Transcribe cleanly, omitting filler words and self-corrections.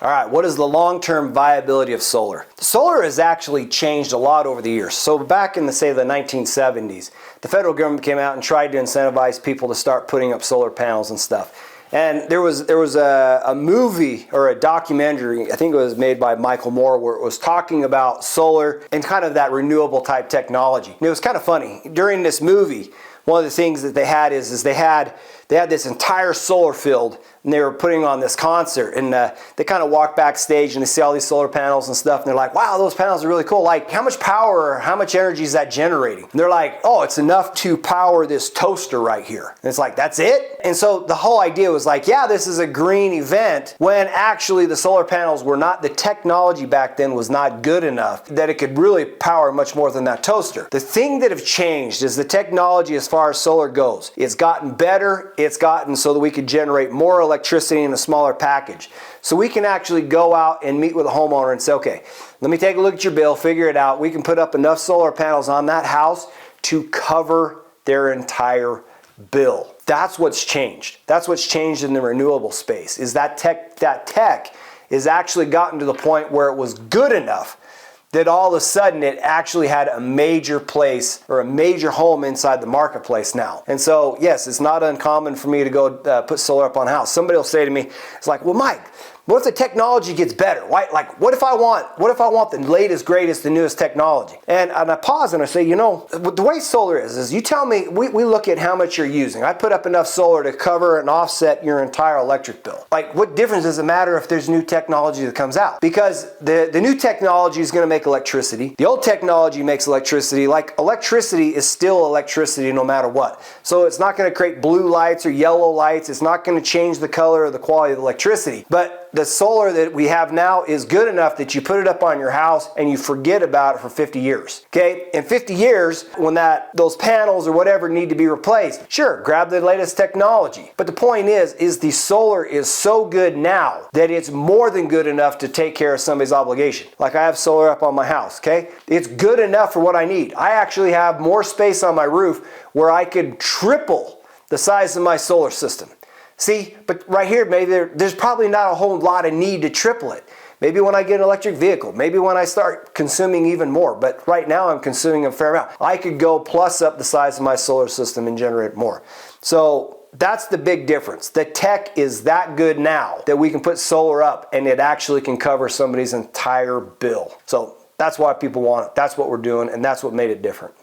All right, what is the long-term viability of solar? Solar has actually changed a lot over the years. So back in the 1970s, the federal government came out and tried to incentivize people to start putting up solar panels and stuff. And there was a movie or a documentary, I think it was made by Michael Moore, where it was talking about solar and kind of that renewable type technology. And it was kind of funny. During this movie, one of the things that they had is they had this entire solar field, and they were putting on this concert, and they kind of walk backstage and they see all these solar panels and stuff, and they're like, wow, those panels are really cool. Like, how much power or how much energy is that generating? And they're like, oh, it's enough to power this toaster right here. And it's like, that's it? And so the whole idea was like, yeah, this is a green event, when actually the solar panels were not, the technology back then was not good enough that it could really power much more than that toaster. The thing that have changed is the technology as far as solar goes. It's gotten better. It's gotten so that we could generate more electricity in a smaller package. So we can actually go out and meet with a homeowner and say, okay, let me take a look at your bill, figure it out. We can put up enough solar panels on that house to cover their entire bill. That's what's changed. That's what's changed in the renewable space, is that tech is actually gotten to the point where it was good enough that all of a sudden it actually had a major place or a major home inside the marketplace now. And so, yes, it's not uncommon for me to go put solar up on a house. Somebody will say to me, it's like, well, Mike, what if the technology gets better? Why, like, what if I want the latest, greatest, the newest technology? And I pause and I say, you know, the way solar is you tell me, we look at how much you're using. I put up enough solar to cover and offset your entire electric bill. Like, what difference does it matter if there's new technology that comes out? Because the new technology is going to make electricity. The old technology makes electricity. Like, electricity is still electricity no matter what. So it's not going to create blue lights or yellow lights. It's not going to change the color or the quality of the electricity. But the solar that we have now is good enough that you put it up on your house and you forget about it for 50 years. Okay? In 50 years, when those panels or whatever need to be replaced, sure, grab the latest technology. But the point is the solar is so good now that it's more than good enough to take care of somebody's obligation. Like, I have solar up on my house, okay? It's good enough for what I need. I actually have more space on my roof where I could triple the size of my solar system. See, but right here, maybe there's probably not a whole lot of need to triple it. Maybe when I get an electric vehicle, maybe when I start consuming even more, but right now I'm consuming a fair amount. I could go plus up the size of my solar system and generate more. So that's the big difference. The tech is that good now that we can put solar up and it actually can cover somebody's entire bill. So that's why people want it. That's what we're doing, and that's what made it different.